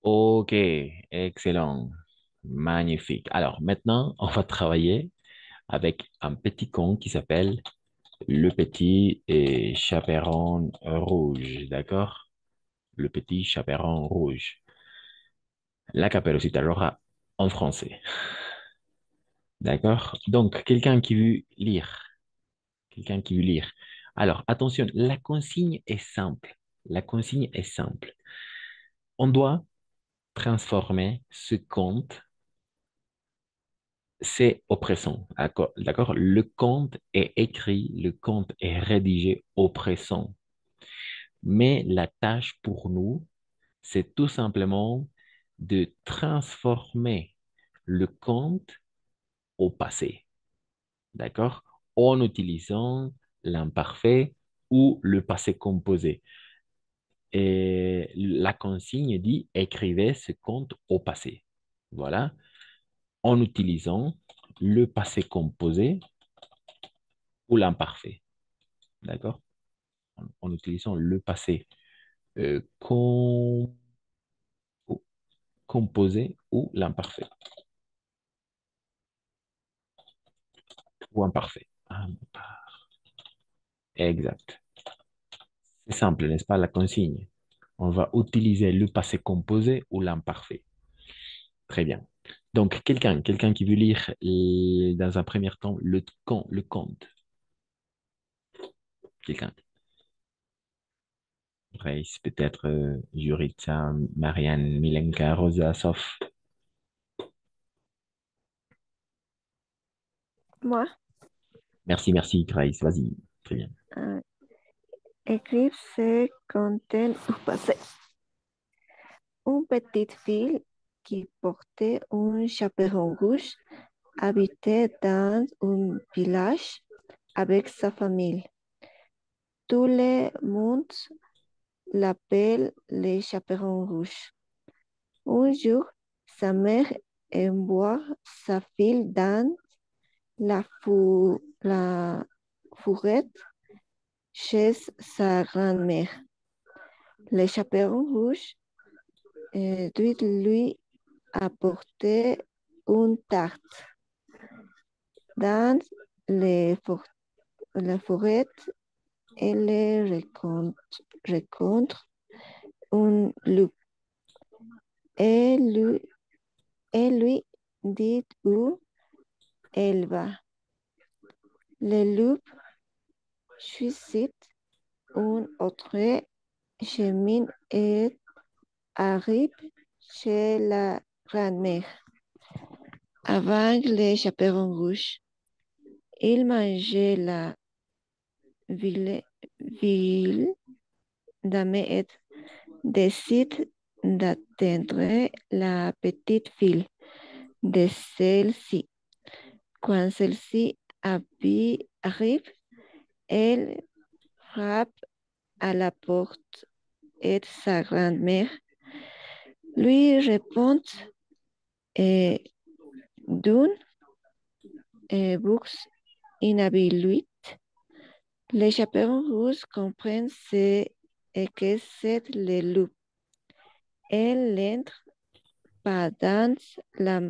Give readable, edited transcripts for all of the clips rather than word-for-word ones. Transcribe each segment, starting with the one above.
Ok, excellent, magnifique. Alors maintenant, on va travailler avec un petit con qui s'appelle le petit chaperon rouge, d'accord? Le petit chaperon rouge. La caperucita roja en français, d'accord? Donc, quelqu'un qui veut lire. Alors, attention, la consigne est simple. La consigne est simple. On doit transformer ce compte, c'est au présent, d'accord? D'accord. Le compte est écrit, le compte est rédigé au présent. Mais la tâche pour nous, c'est tout simplement de transformer le compte au passé, d'accord? En utilisant l'imparfait ou le passé composé. Et la consigne dit écrivez ce compte au passé. Voilà, en utilisant le passé composé ou l'imparfait. D'accord? En utilisant le passé euh, com- composé ou l'imparfait. Ou imparfait. Exact. C'est simple, n'est-ce pas, la consigne? On va utiliser le passé composé ou l'imparfait. Très bien. Donc, quelqu'un qui veut lire dans un premier temps le conte. Quelqu'un. Grace, peut-être Juritza, Marianne, Milenka, Rosa, Sof. Moi, Merci, merci, Grace. Vas-y. Très bien. euh, écrire contient au passé. Une petite fille qui portait un chaperon rouge habitait dans un village avec sa famille. Tout le monde l'appelle le chaperon rouge. Un jour, sa mère envoie sa fille dans la forêt chez sa grand-mère. Le chaperon rouge doit lui apporter une tarte. Dans les la forêt, elle rencontre un loup et lui dit où elle va. Le loup choisit un autre chemin et arrive chez la grand-mère. Avant le chaperon rouge, il mangeait la ville, ville d'Amet décide d'atteindre la petite fille de celle-ci. Quand celle-ci arrive, elle frappe à la porte et sa grand-mère lui répond et d'une bouche inhabituée. Les chaperons rouges comprennent que c'est le loup. Elle entre pas dans la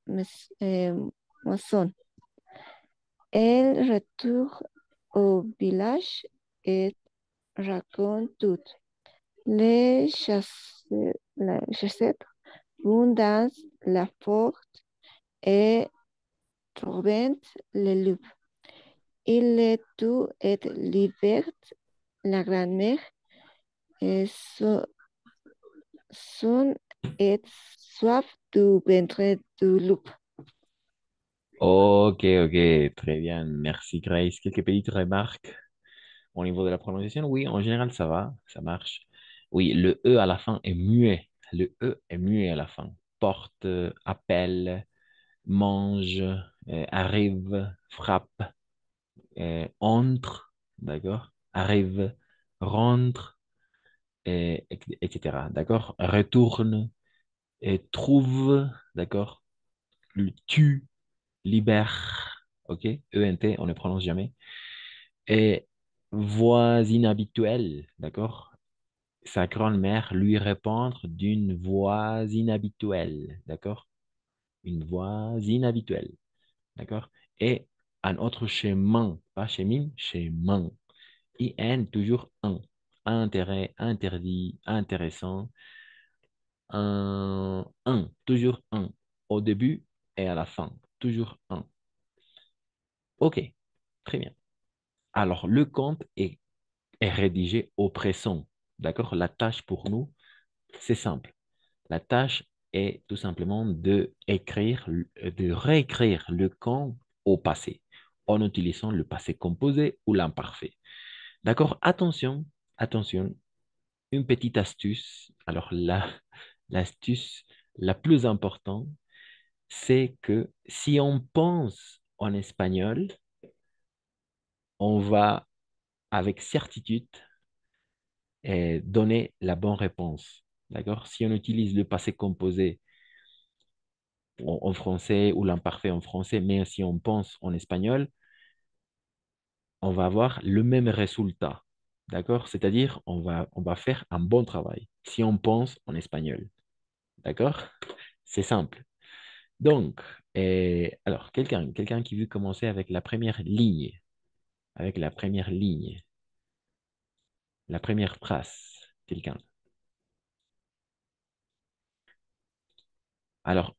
maison. Elle retourne au village et raconte tout. Les chasseurs vont dans la forêt et trouvent le loup. Il le tue et libère la grand-mère et son et soif du ventre du loup. Ok, ok, très bien. Merci, Grace. Quelques petites remarques au niveau de la prononciation? Oui, en général, ça va, ça marche. Oui, le E à la fin est muet. Le E est muet à la fin. Porte, appelle, mange, arrive, frappe, entre, d'accord? Arrive, rentre, etc. D'accord? Retourne, trouve, d'accord? Le tue, libère, ok? ENT, on ne prononce jamais. Et voix inhabituelle, d'accord? sa grand-mère lui répondre d'une voix inhabituelle, d'accord? Une voix inhabituelle, d'accord? Et un autre chemin, pas chemin, chemin. IN, toujours un. Intérêt, interdit, intéressant. Toujours un. Au début et à la fin, toujours un. OK, très bien. Alors, le compte est rédigé au présent, d'accord? La tâche pour nous, c'est simple. La tâche est tout simplement de réécrire le compte au passé en utilisant le passé composé ou l'imparfait. D'accord? Attention, attention, une petite astuce. Alors là, l'astuce la plus importante, c'est que si on pense en espagnol, on va avec certitude donner la bonne réponse. D'accord? Si on utilise le passé composé en français ou l'imparfait en français, mais si on pense en espagnol, on va avoir le même résultat. D'accord? C'est-à-dire, on va faire un bon travail si on pense en espagnol. D'accord? C'est simple. Donc, alors, quelqu'un qui veut commencer avec avec la première phrase, quelqu'un. Alors,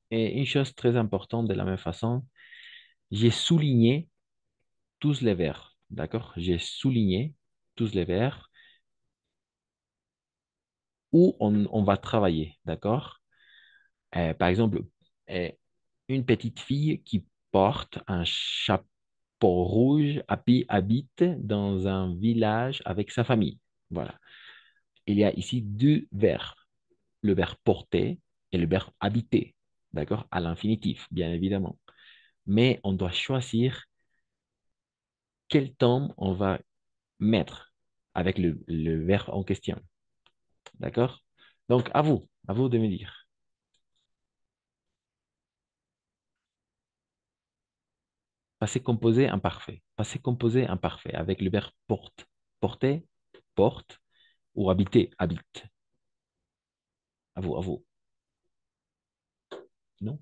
et une chose très importante de la même façon, j'ai souligné tous les verbes, d'accord? J'ai souligné tous les verbes où on va travailler, d'accord? Par exemple, euh, une petite fille qui porte un chapeau rouge habite dans un village avec sa famille. Voilà. Il y a ici deux verbes, le verbe porter et le verbe habiter, d'accord? À l'infinitif, bien évidemment. Mais on doit choisir quel temps on va mettre avec le verbe en question. D'accord? Donc, à vous de me dire. Passé composé imparfait. Passé composé imparfait avec le verbe porte. Porter, porte ou habiter, habite. À vous. Non?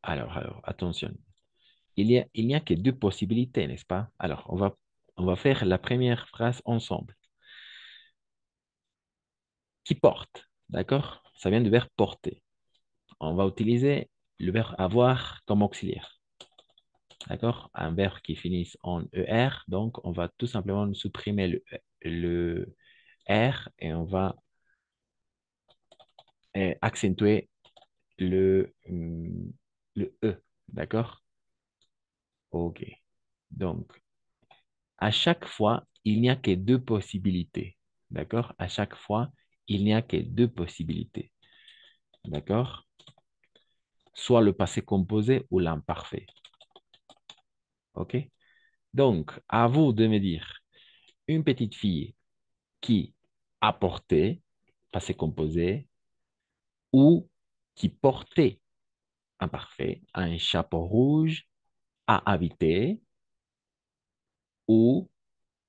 Alors, attention. Il n'y a que deux possibilités, n'est-ce pas? Alors, on va faire la première phrase ensemble. Qui porte, d'accord? Ça vient du verbe porter. On va utiliser le verbe avoir comme auxiliaire. D'accord? Un verbe qui finit en ER. Donc, on va tout simplement supprimer le R et on va accentuer le E. D'accord? OK. Donc, à chaque fois, il n'y a que deux possibilités. D'accord? À chaque fois, il n'y a que deux possibilités. D'accord? Soit le passé composé ou l'imparfait. OK? Donc, à vous de me dire, une petite fille qui a porté, passé composé, ou qui portait, imparfait, un chapeau rouge, a habité ou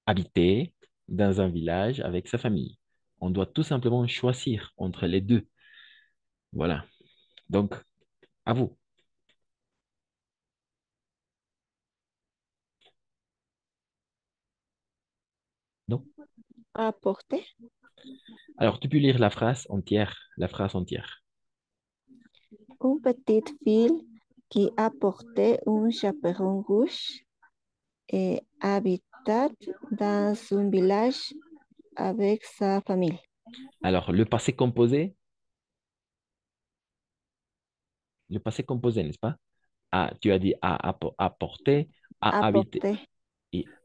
habité dans un village avec sa famille. On doit tout simplement choisir entre les deux. Voilà. Donc, à vous. Non? Apporter. Alors, tu peux lire la phrase entière. Une petite fille qui a porté un chaperon rouge et habitat dans un village avec sa famille. Alors, le passé composé, n'est-ce pas? Tu as dit a porté, a habité Apporter.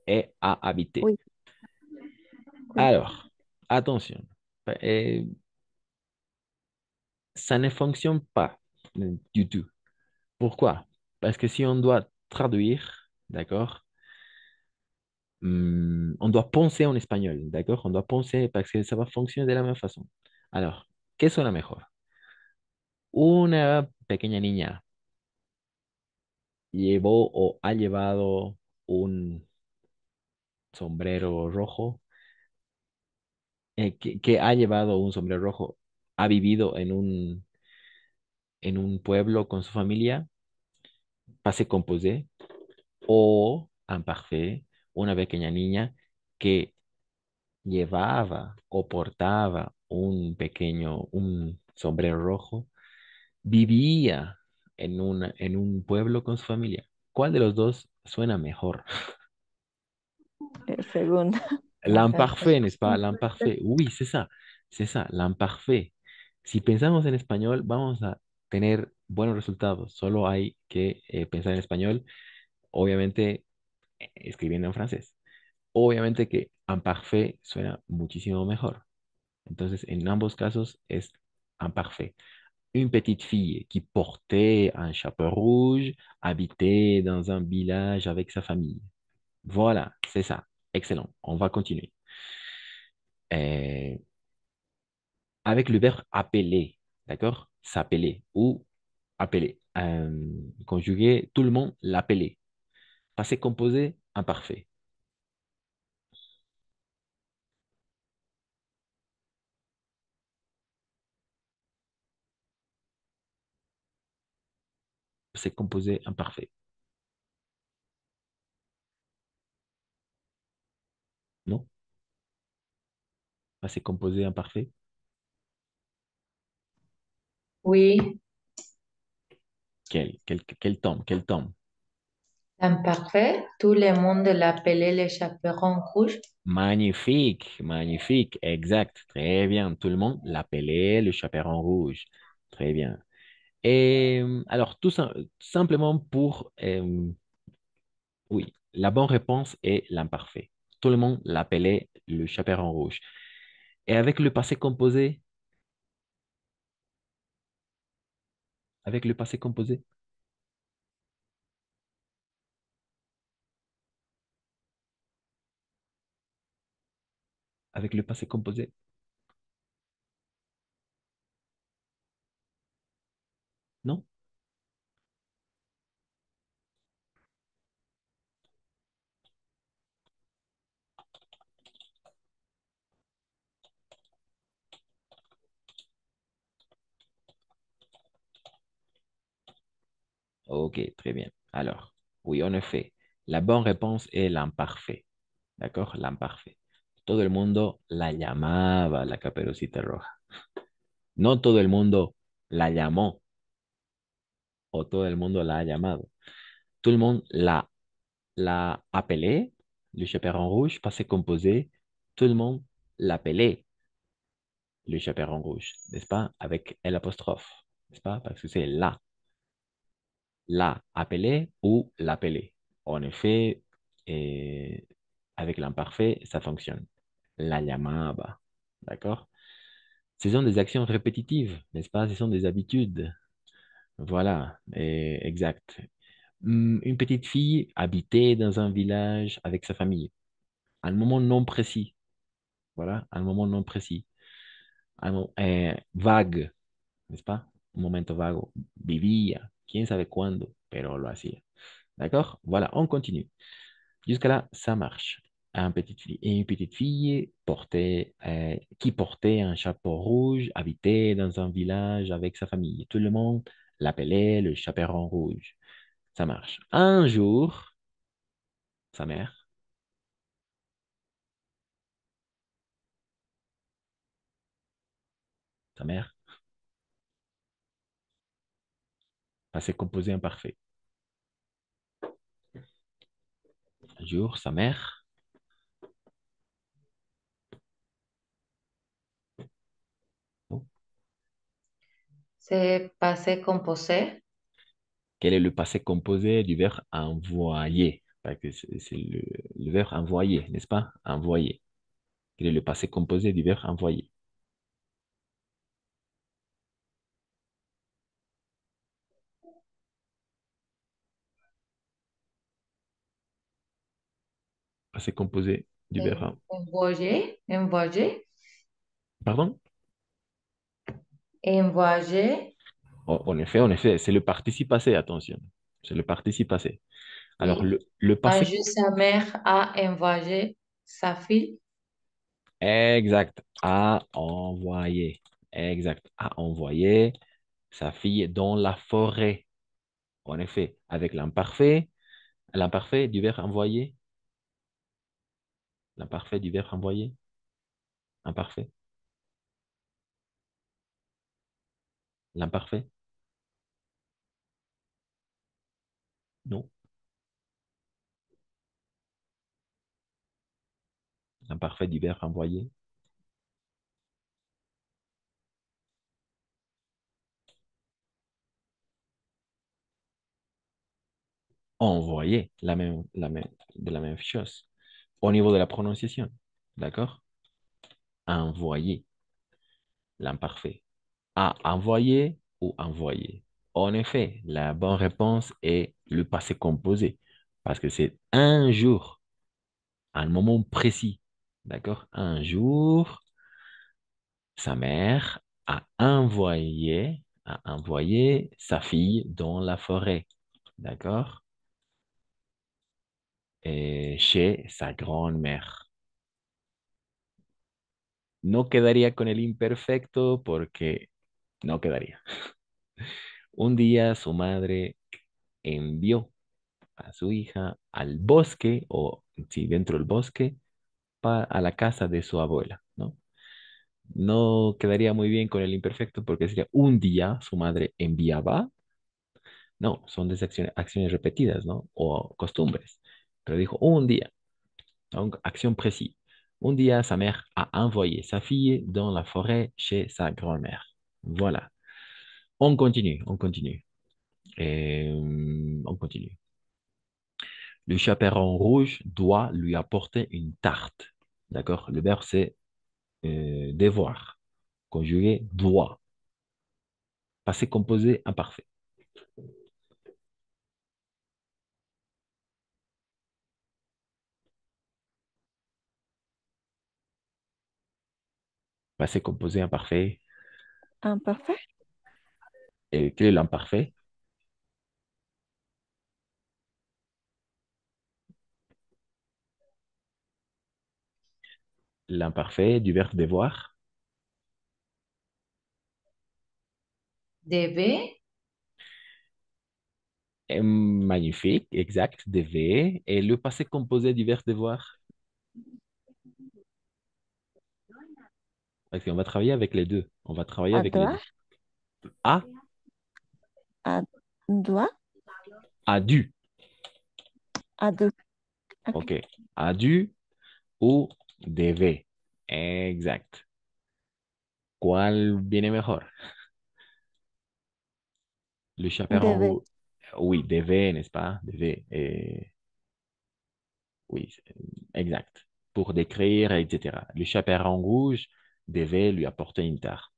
et a habité. Oui, oui. Alors, attention. Euh, Ça ne fonctionne pas du tout. Pourquoi? Parce que si on doit traduire, d'accord, on doit penser en espagnol, d'accord? On doit penser parce que ça va fonctionner de la même façon. Alors, ¿qué suena mejor? Una pequeña niña. llevó o ha llevado un sombrero rojo, que ha llevado un sombrero rojo, ha vivido en un pueblo con su familia, passé composé, o imparfait, una pequeña niña que llevaba o portaba un sombrero rojo, vivía en un pueblo con su familia. ¿Cuál de los dos suena mejor? El segundo. El L'imparfait, n'est-ce pas? segundo. L'imparfait. Oui, c'est ça, l'imparfait. Si pensamos en español, vamos a tener buenos resultados. Solo hay que pensar en español, obviamente escribiendo en francés. Obviamente que imparfait suena muchísimo mejor. Entonces, en ambos casos es imparfait. Une petite fille qui portait un chapeau rouge habitait dans un village avec sa famille. Voilà, c'est ça. Excellent. On va continuer. Euh, avec le verbe appeler, d'accord? S'appeler ou appeler. Conjugué, tout le monde l'appelait. Passé composé, imparfait. Passé composé, imparfait. Non? Passé composé, imparfait. Oui, Quel tome? Quel tome? l'imparfait. Tout le monde l'appelait le chaperon rouge. Magnifique, magnifique, exact, très bien. Tout le monde l'appelait le chaperon rouge. Très bien. Et alors, simplement pour, oui, la bonne réponse est l'imparfait. Tout le monde l'appelait le chaperon rouge. Et avec le passé composé, avec le passé composé, avec le passé composé, non? Ok, très bien. Alors, oui, en effet, la bonne réponse est l'imparfait. ¿D'accord? L'imparfait. Todo el mundo la llamaba la Caperucita Roja. No todo el mundo la llamó o todo el mundo la ha llamado. Tout le monde l'a appelé, le chaperon rouge, passé composé. Tout le monde l'appelait, le chaperon rouge, n'est-ce pas? Avec l'apostrophe, n'est-ce pas? Parce que c'est la appelé ou l'appelé. En effet, et avec l'imparfait, ça fonctionne. La llamaba, d'accord? Ce sont des actions répétitives, n'est-ce pas? Ce sont des habitudes. Voilà, exact. Une petite fille habitait dans un village avec sa famille. À un moment non précis. Voilà, à un moment non précis. Vague, n'est-ce pas? Un momento vago. Vivía, quién sabe cuándo, pero lo hacía. D'accord? Voilà, on continue. Jusqu'à là, ça marche. Une petite fille qui portait un chapeau rouge habitait dans un village avec sa famille. Tout le monde l'appelait le chaperon rouge. Ça marche. Un jour, sa mère, sa mère, passé composé imparfait. Un jour, sa mère, oh, C'est passé composé. quel est le passé composé du verbe envoyer? Parce que c'est le verbe envoyer, n'est-ce pas? Envoyer. Quel est le passé composé du verbe envoyer? Passé composé du verbe. Envoyer, envoyer, Pardon? envoyer. En effet, c'est le participe passé, attention. C'est le participe passé. Alors, Oui. le Un passé, jour, sa mère a envoyé sa fille. exact, a envoyé. Exact, a envoyé sa fille dans la forêt. En effet, avec l'imparfait du verbe envoyer, l'imparfait du verbe envoyer, imparfait, l'imparfait, non, l'imparfait du verbe envoyer, envoyer, de la même chose. Au niveau de la prononciation, d'accord? Envoyer, l'imparfait. A envoyé ou envoyé. En effet, la bonne réponse est le passé composé parce que c'est un jour, un moment précis. D'accord? Un jour, sa mère a envoyé sa fille dans la forêt. D'accord? Et chez sa grand-mère. No quedaría con el imperfecto porque no quedaría. Un día su madre envió a su hija al bosque o si dentro del bosque a la casa de su abuela, ¿no? No quedaría muy bien con el imperfecto porque sería un día su madre enviaba, no, son acciones repetidas, ¿no? O costumbres. Pero dijo un día, donc action précise. Un día sa mère a envoyé sa fille dans la forêt chez sa grand-mère. Voilà. On continue, on continue. On continue. Le chaperon rouge doit lui apporter une tarte. D'accord? Le verbe, c'est devoir. Conjugué doit. Passé composé imparfait. Passé composé imparfait. Imparfait. Et quel est l'imparfait? L'imparfait du verbe devoir. Debe, Magnifique, exact, devait. Et le passé composé du verbe devoir. Parce qu'on va travailler avec les deux. On va travailler avec les Avoir. deux. A, A doit. a dû. A de. OK. Ok. A dû ou devait. Exact. ¿Cuál viene mejor? Le chaperon Debe. rouge. Oui, devait, n'est-ce pas? Devait. Oui, exact. Pour décrire, etc. Le chaperon rouge devait lui apporter une tarte.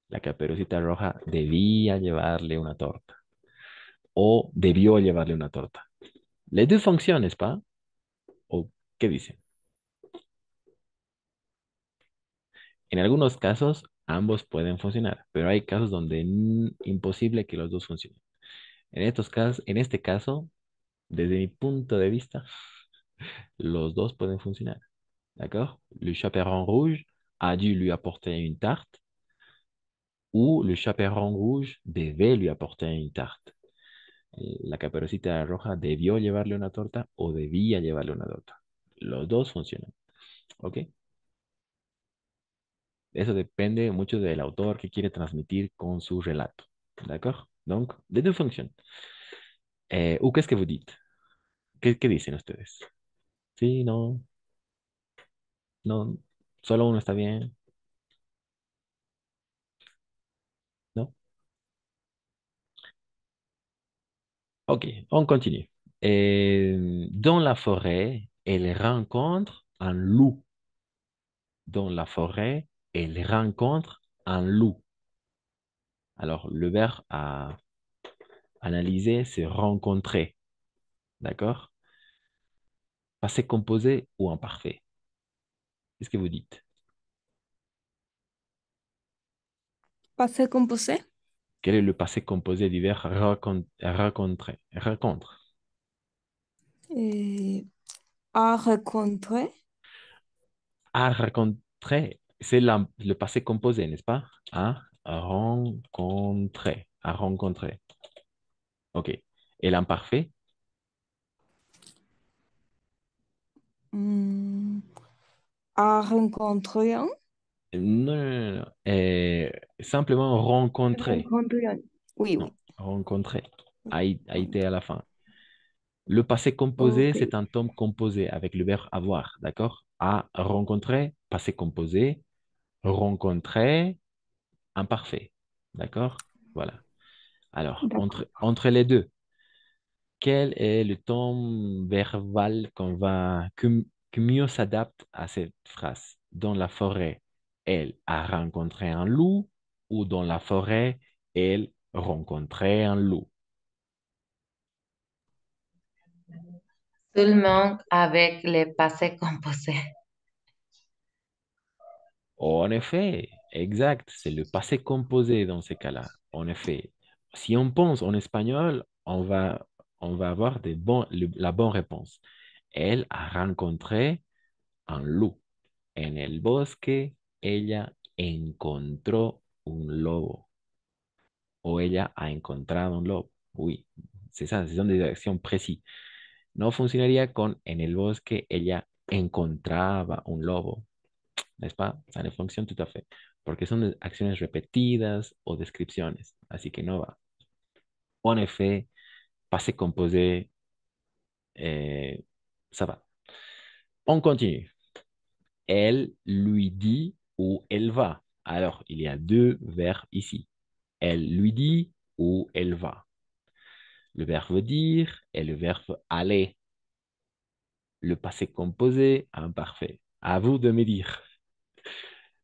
La caperucita roja debía llevarle una torta. O debió llevarle una torta. Les deux fonctionnent, n'est-ce pas? ¿O qué dicen? En algunos casos, ambos pueden funcionar, pero hay casos donde es imposible que los dos funcionen. En este caso, desde mi punto de vista, los dos pueden funcionar. D'accord? Le chaperon rouge a dû lui apporter une tarte ou le chaperon rouge devait lui apporter une tarte. La caperucita roja debió llevarle una torta o debía llevarle una torta. Los dos funcionan. ¿Ok? Eso depende mucho del autor que quiere transmitir con su relato. D'accord? Donc, les deux fonctionnent. ¿O qu'est-ce que vous dites? ¿Qué dicen ustedes? Sí, no, no, solo uno está bien, ¿no? Ok, on continue. Dans la forêt, elle rencontre un loup. Dans la forêt, elle rencontre un loup. Alors, le verbe à analyser, c'est rencontrer. D'accord? Passé composé ou imparfait? Qu'est-ce que vous dites? Passé composé. Quel est le passé composé du verbe rencontrer? Rencontre. Et a rencontré. À rencontrer, c'est le passé composé, n'est-ce pas? À rencontrer. À rencontrer. OK. Et l'imparfait? Hmm, a rencontré un. Non, non, non, non. Simplement rencontrer. Rencontré un. Oui, Non, oui. rencontrer. A été à la fin. Le passé composé, Ok, c'est un terme composé avec le verbe avoir, d'accord? À rencontrer, passé composé, rencontrer, imparfait, d'accord? Voilà. Alors, d'accord. entre les deux, quel est le temps verbal que mieux s'adapte à cette phrase? Dans la forêt, elle a rencontré un loup ou dans la forêt, elle rencontrait un loup? Seulement avec les passés composés. En effet, exact, c'est le passé composé dans ces cas-là. En effet, si on pense en espagnol, on va avoir la bonne réponse. Elle a rencontré un loup. En el bosque, ella encontró un lobo. O ella ha encontrado un lobo. Oui, c'est ça, ce sont des actions précises. No funcionaría con en el bosque, ella encontraba un lobo. ¿N'est-ce pas? Ça ne fonctionne tout à fait. Porque son acciones repetidas o descripciones. Así que no va. En effet, passé composé, eh, ça va. On continue. Elle lui dit où elle va. Alors, il y a deux verbes ici. Elle lui dit où elle va. Le verbe dire et le verbe aller. Le passé composé imparfait. À vous de me dire.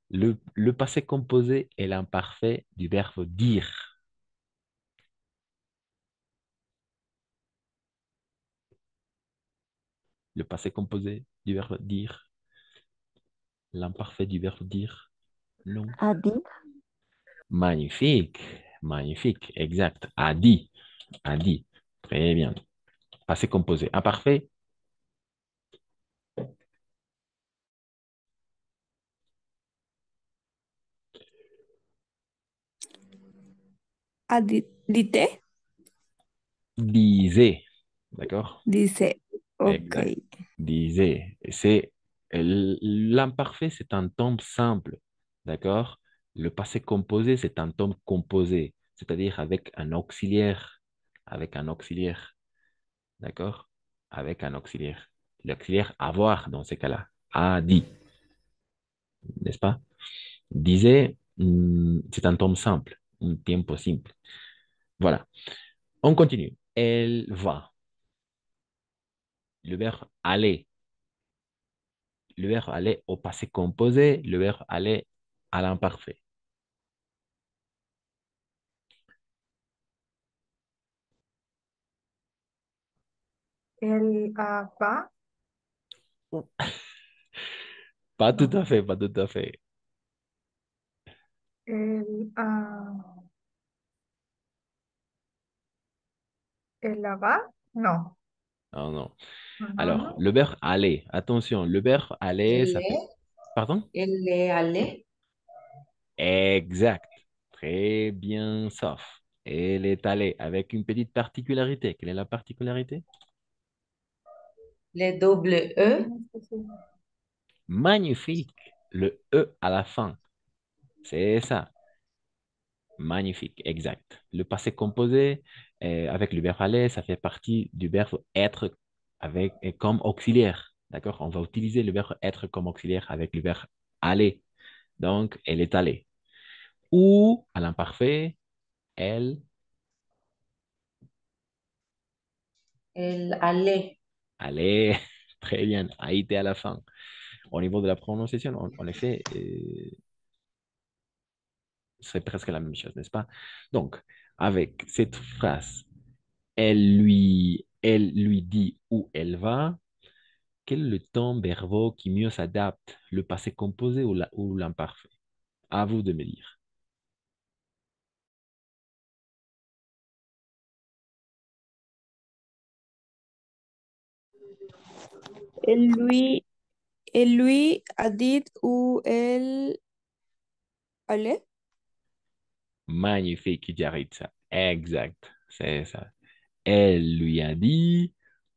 Le passé composé est l'imparfait du verbe dire. Le passé composé du verbe dire. L'imparfait du verbe dire. Non. A dit. Magnifique. Magnifique. Exact. A dit. A dit. Très bien. Passé composé. Imparfait. A dité. Disait. D'accord? Dice. Ok. Exact. Disait. L'imparfait, c'est un temps simple. D'accord? Le passé composé, c'est un temps composé, c'est-à-dire avec un auxiliaire. Avec un auxiliaire. D'accord? Avec un auxiliaire. L'auxiliaire avoir dans ces cas-là. A dit, n'est-ce pas? Disait, c'est un temps simple, un tempo simple. Voilà. On continue. Elle va. Le verbe aller. Le verbe aller au passé composé, le verbe aller à l'imparfait. El va, Pas tout no. à fait, pas tout à fait. El, el va, no. Non, non. No, no, Alors, no. le verbe aller, attention, le verbe aller, Elle ça fait... est, Pardon? elle est allée. Exact. Très bien, sauf. Elle est allée avec une petite particularité. Quelle est la particularité? Le double E, Magnifique. Le E à la fin. C'est ça. Magnifique, exact. Le passé composé avec le verbe aller, ça fait partie du verbe être avec, comme auxiliaire. D'accord? On va utiliser le verbe être comme auxiliaire avec le verbe aller. Donc, elle est allée. Ou, à l'imparfait, elle elle allait. allait. Très bien. A été à la fin. Au niveau de la prononciation, en effet, c'est presque la même chose, n'est-ce pas? Donc, avec cette phrase, elle lui dit où elle va. Quel est le temps verbaux qui mieux s'adapte, le passé composé ou l'imparfait? À vous de me dire. Elle lui, elle lui a dit où elle allait. Magnifique, Yaritza. Exact, c'est ça. Elle lui a dit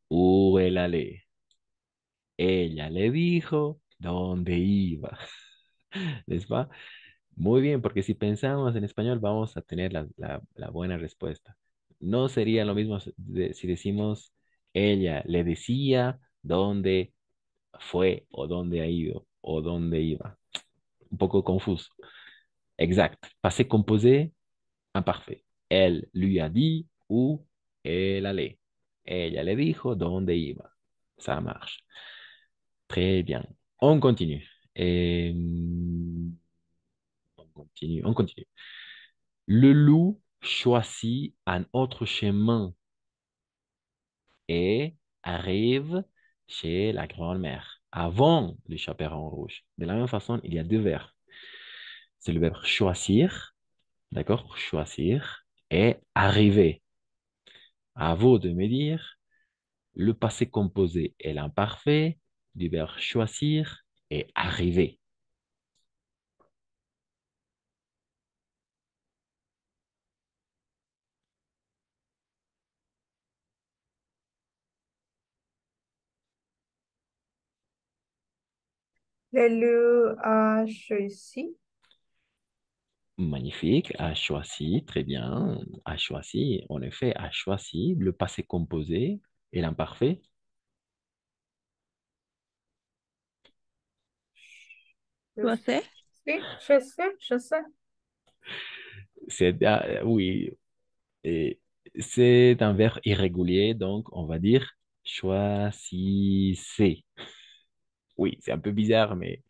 où elle allait. Ella le dijo dónde iba. ¿Les va? Muy bien, porque si pensamos en español vamos a tener la buena respuesta. No sería lo mismo si decimos ella le decía dónde fue o dónde ha ido o dónde iba. Un poco confuso. Exact. Passé composé, imparfait. Elle lui a dit où elle allait. Ella le dijo dónde iba. Ça marche. Très bien. On continue. Et, on continue, on continue. Le loup choisit un autre chemin et arrive chez la grand-mère avant le chaperon rouge. De la même façon, il y a deux verbes. C'est le verbe choisir, d'accord? Choisir et arriver. À vous de me dire le passé composé et l'imparfait du verbe choisir et arriver. Le loup a choisi. Magnifique, a choisi, très bien, a choisi, en effet, a choisi le passé composé et l'imparfait. Je- Tu sais? Sí, je sais. C'est, oui, et c'est un verbe irrégulier, donc on va dire choisissez. Oui, c'est un peu bizarre, mais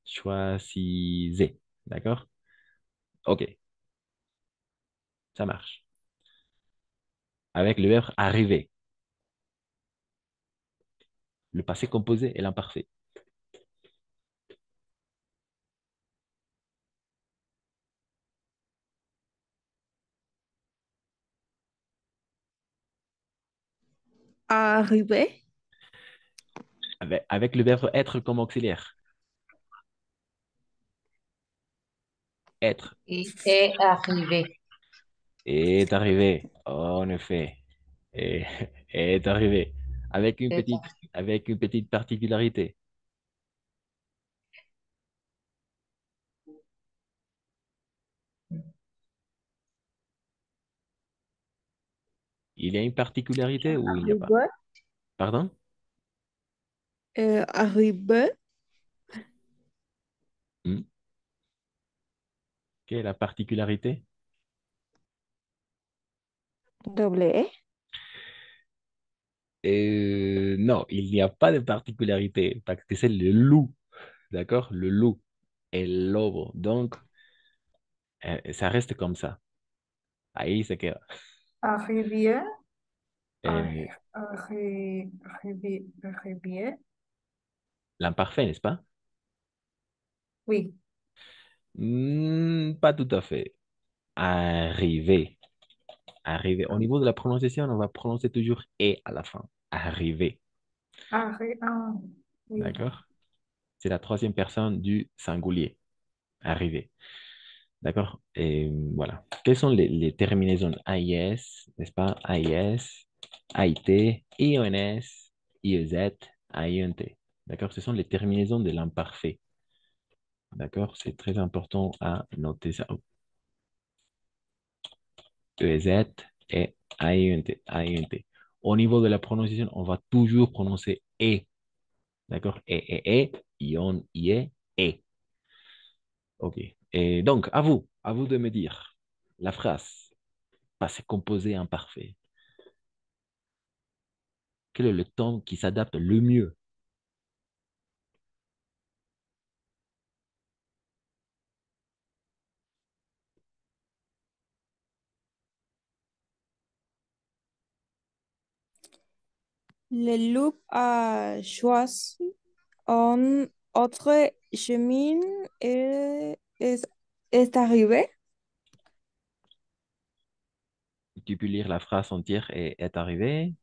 choisissez. D'accord? Ok, ça marche. Avec le verbe arriver, le passé composé et l'imparfait. Arrivé. Avec le verbe être comme auxiliaire. Être Y est arrivé. est arrivé, en effet. Et, est arrivé. Avec une C'est petite, avec une petite particularité. Il y a une particularité ou il n'y a pas? Arrivé. Pardon? Arrivé. Hmm. Quelle est la particularité? Double E. Non, il n'y a pas de particularité parce que c'est le loup, d'accord? Le loup et le lobo. Donc, ça reste comme ça. Ahí se queda. Arrivier. Euh, Arrivier. L'imparfait, n'est-ce pas? Oui. Pas tout à fait. Arriver. Arriver. Au niveau de la prononciation, on va prononcer toujours et à la fin. Arriver. Oui. D'accord? C'est la troisième personne du singulier. Arriver. D'accord? Et voilà. Quelles sont les terminaisons AIS, n'est-ce pas? AIS, AIT, IONS, IEZ, AINT. D'accord? Ce sont les terminaisons de l'imparfait. D'accord? C'est très important à noter ça. EZ et AINT. AINT. Au niveau de la prononciation, on va toujours prononcer E. D'accord? Ion, IE, E. OK. Et donc, à vous de me dire la phrase passé composé imparfait. Quel est le temps qui s'adapte le mieux? Le loup a choisi un autre chemin et est arrivé. Tu peux lire la phrase entière et est arrivé.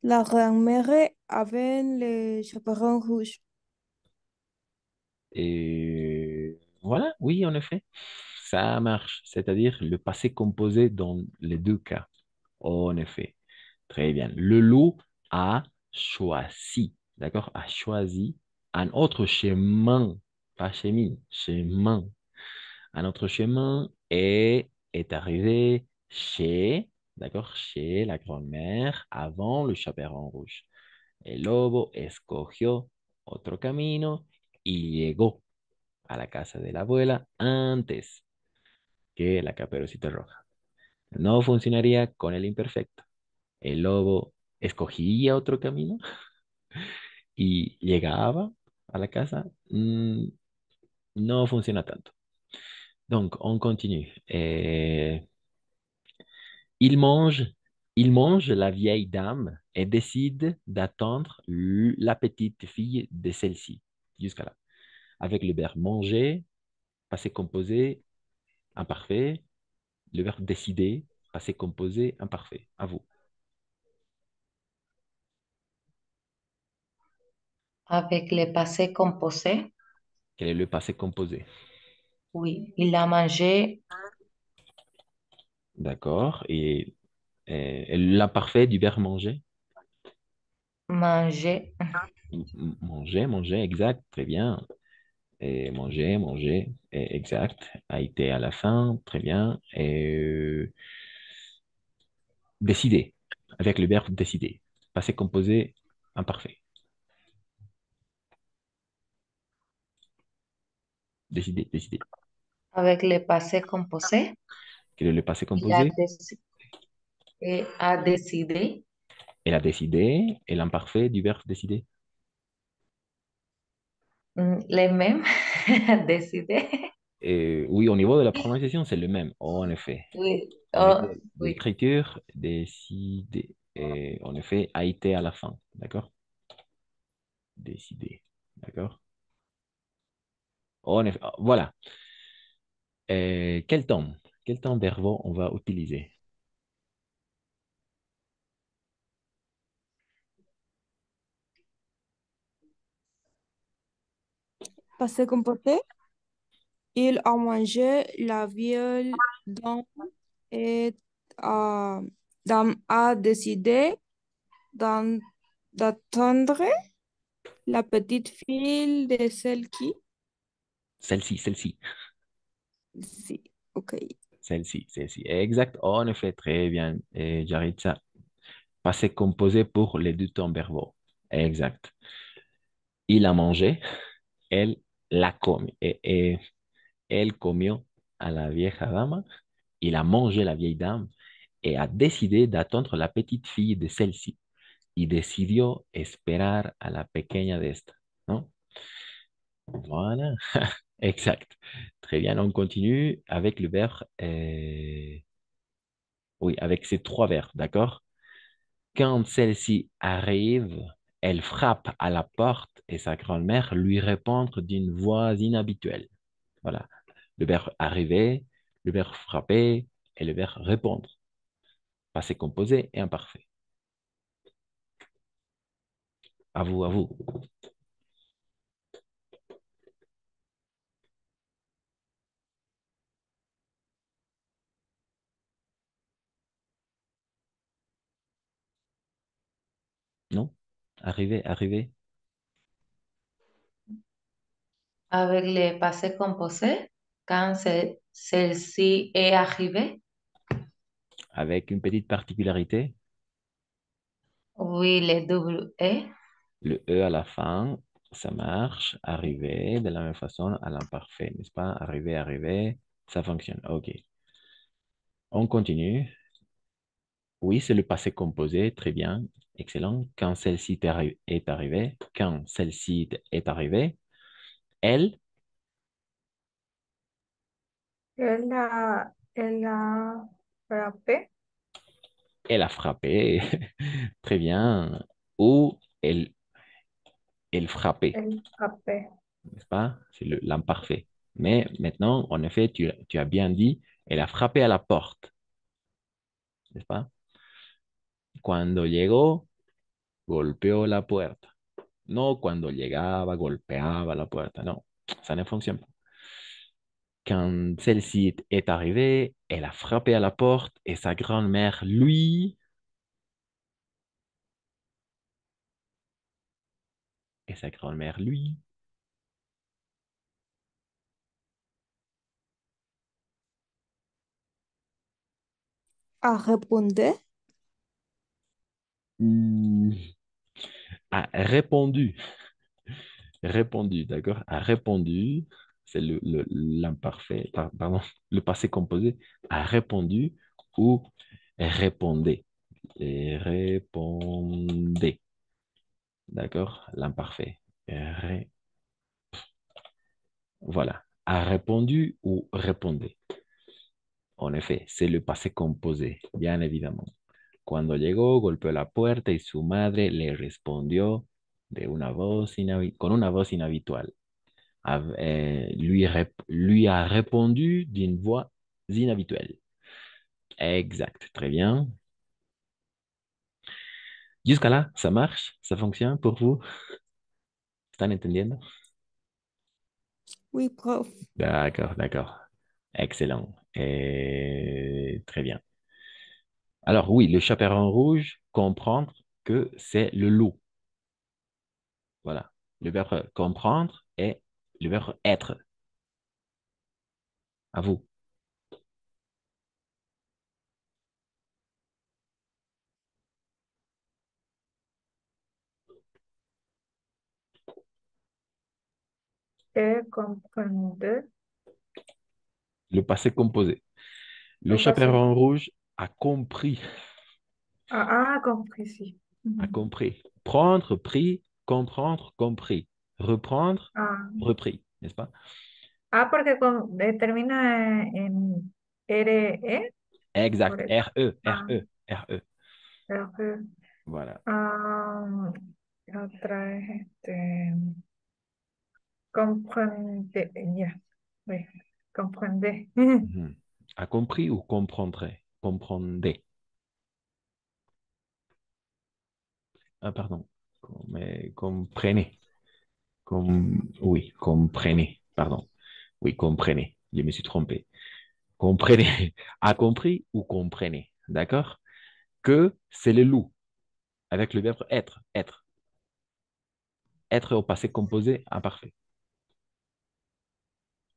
La grand-mère avait le chaperon rouge. Et voilà, oui, en effet, ça marche. C'est-à-dire le passé composé dans les deux cas. En effet. Très bien. Le loup a choisi, d'accord? A choisi un autre chemin, pas chemin, chemin. Un autre chemin et est arrivé chez, d'accord? Chez la grand-mère avant le chaperon rouge. El lobo escogió otro camino y llegó a la casa de la abuela antes que la caperucita roja. No funcionaría con el imperfecto. El lobo escogía otro camino y llegaba a la casa. No funciona tanto. Donc, on continue. Il mange, il mange la vieille dame et décide d'attendre la petite fille de celle-ci jusqu'à là. Avec le verbe manger, passé composé, imparfait, le verbe décider, passé composé, imparfait. À vous. Avec le passé composé, Quel est le passé composé? oui, il a mangé, D'accord. Et l'imparfait du verbe manger? mangé, Manger, manger, exact, très bien. Et manger, manger, exact. A été à la fin, très bien. Décider, avec le verbe décider. Passé composé, imparfait. Décider, décider. avec le passé composé, Quel est le passé il a, composé? a décidé, Elle a décidé. Et l'imparfait du verbe décider? les mêmes, décidé, Et oui, au niveau de la prononciation, c'est le même, en effet. oui, Au niveau oh, de oui, l'écriture, décider. Et en effet, a été à la fin. D'accord? Décider. D'accord? En effet, voilà. Quel temps? Quel temps verbaux on va utiliser? Passé composé. Il a mangé la vieille dame et euh, dame a décidé d'en- d'attendre la petite fille de celle qui. Celle-ci, celle-ci, Si, ok. celle-ci, celle-ci. Exact. En effet, très bien. Jaritza. Passé composé pour les deux temps verbaux. Exact. Il a mangé, elle la come. Et elle comió a la vieja dama. Il a mangé la vieille dame et a décidé d'attendre la petite fille de celle-ci. Y decidió esperar a la pequeña de esta, ¿no? Voilà, exact. Très bien, on continue avec le verbe, oui, avec ces trois verbes, d'accord? Quand celle-ci arrive, elle frappe à la porte et sa grand-mère lui répond d'une voix inhabituelle. Voilà, le verbe arriver, le verbe frapper et le verbe répondre. Passé composé et imparfait. À vous, à vous. Non? Arriver, arriver. avec le passé composé, quand celle-ci est arrivée, Avec une petite particularité, oui, le double E, le E à la fin, ça marche. Arriver de la même façon à l'imparfait, n'est-ce pas? Arriver, arriver, ça fonctionne. OK. On continue. Oui, c'est le passé composé. Très bien. Excellent. Quand celle-ci est arrivée, quand celle-ci est arrivée, elle, él la frappé, elle a frappé. Très bien. Ou elle frappait, él frappé. n'est-ce pas? C'est l'imparfait. Mais maintenant, en effet, tu as bien dit, elle a frappé à la porte, n'est-ce pas? Cuando llegó, golpeó la puerta. No cuando llegaba, golpeaba la puerta. Non, ça ne fonctionne pas. Quand celle-ci est arrivée, elle a frappé à la porte et sa grand-mère, et sa grand-mère, lui, A responder. hmm, a répondu. Répondu, d'accord? A répondu, c'est l'imparfait, pardon, le passé composé, a répondu ou répondait. Et répondait, d'accord? L'imparfait. Voilà. A répondu ou répondait. En effet, c'est le passé composé, bien évidemment. Cuando llegó, golpeó la puerta y su madre le respondió con una voz inhabitual. Lui a répondu d'une voix inhabituelle. Exact, très bien. Jusqu'à là, ça marche, ça fonctionne pour vous? ¿Están entendiendo? Oui, prof. D'accord, d'accord. Excellent. Très bien. Alors oui, le chaperon rouge, comprendre que c'est le loup. Voilà. Le verbe comprendre et le verbe être. À vous. Et comprendre. Le passé composé. Le Au passé. chaperon rouge a compris. Compris, si. A Ujú. compris. Prendre, pris, comprendre, compris. Reprendre, Ah, repris, n'est-ce pas? porque termina en RE, por Exact. eso. R-E, Ah, R-E, R-E. creo que, Voilà. ah, otra es comprende, ya, oui, comprende. Mhm. A compris ou comprendrait? Comprendez. Ah, pardon. Mais comprenez. Oui, comprenez. Pardon. Oui, comprenez. Je me suis trompé. Comprenez. A compris ou comprenez. D'accord? Que c'est le loup avec le verbe être. Être. Être au passé composé imparfait.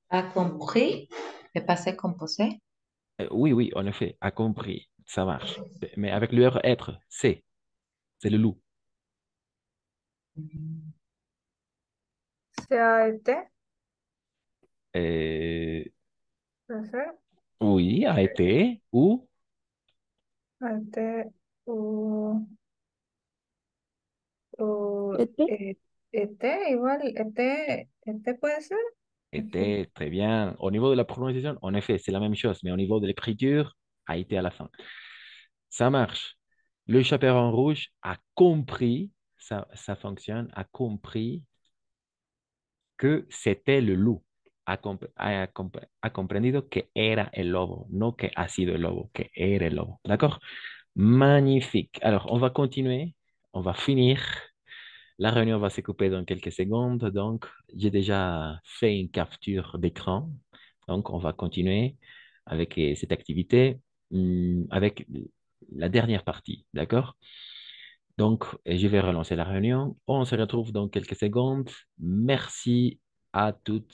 ¿Ha compris? Le passé composé. Oui, oui, en effet, a compris. Ça marche. Mais avec le verbe être, c'est le loup. Sea été, Euh, puede ser, oui, a été ou été, o, o Était. été, igual, été puede ser. Ujú. était très bien. Au niveau de la prononciation, en effet, c'est la même chose, mais au niveau de l'écriture, a été à la fin. Ça marche. Le chaperon rouge a compris, ça fonctionne, a compris que c'était le loup. Ha comprendido que era el lobo, no que ha sido el lobo, que era el lobo. D'accord? Magnifique. Alors, on va continuer, on va finir. La réunion va se couper dans quelques secondes. Donc, j'ai déjà fait une capture d'écran. Donc, on va continuer avec cette activité, avec la dernière partie. D'accord? Donc, je vais relancer la réunion. On se retrouve dans quelques secondes. Merci à toutes